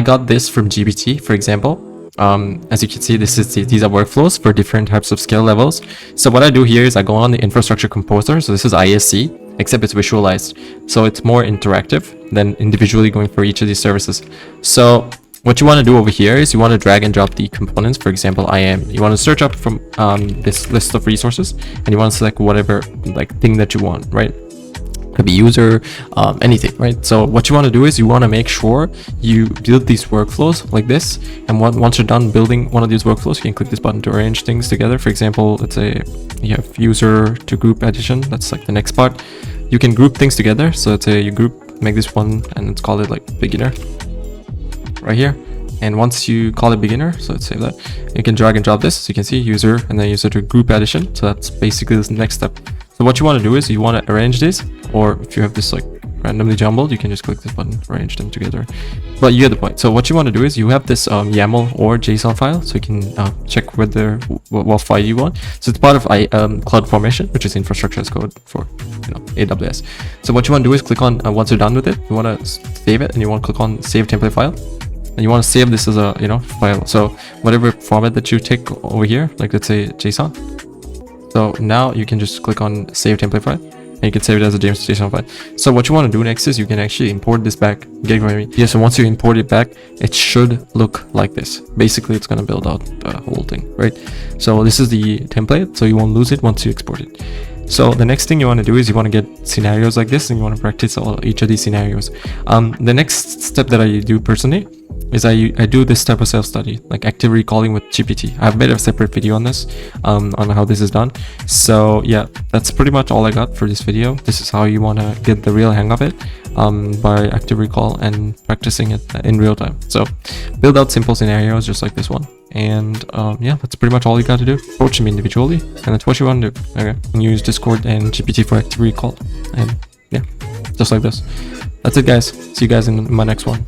got this from GPT, for example. As you can see, these are workflows for different types of skill levels. So what I do here is I go on the infrastructure composer. So this is ISC, except it's visualized. So it's more interactive than individually going for each of these services. So what you want to do over here is you want to drag and drop the components. For example, IAM. You want to search up from this list of resources, and you want to select whatever thing that you want, right? Could be user, anything, right? So what you want to do is you want to make sure you build these workflows like this. And once you're done building one of these workflows, you can click this button to arrange things together. For example, let's say you have user to group addition. That's like the next part. You can group things together. So let's say you make this one and let's call it like beginner right here. And once you call it beginner, so let's say that you can drag and drop this. So you can see user and then user to group addition. So that's basically the next step. So what you want to do is you want to arrange this, or if you have this like randomly jumbled, you can just click this button, arrange them together. But you get the point. So what you want to do is you have this YAML or JSON file, so you can check whether what file you want. So it's part of Cloud Formation, which is infrastructure as code for AWS. So what you want to do is click on once you're done with it, you want to save it, and you want to click on Save Template File. And you want to save this as a file. So whatever format that you take over here, like let's say JSON. So now you can just click on Save Template File, and you can save it as a JSON file. So what you want to do next is you can actually import this back. Get what I mean? Yeah. So once you import it back, it should look like this. Basically, it's gonna build out the whole thing, right? So this is the template, so you won't lose it once you export it. So the next thing you want to do is you want to get scenarios like this, and you want to practice each of these scenarios. The next step that I do personally is I do this type of self-study, like active recalling with GPT. I've made a separate video on this, on how this is done. So yeah, that's pretty much all I got for this video. This is how you want to get the real hang of it, by active recall and practicing it in real time. So build out simple scenarios just like this one. And yeah, that's pretty much all you got to do. Approach them individually, and that's what you want to do. Okay, and use Discord and GPT for active recall, and yeah, just like this. That's it, guys. See you guys in my next one.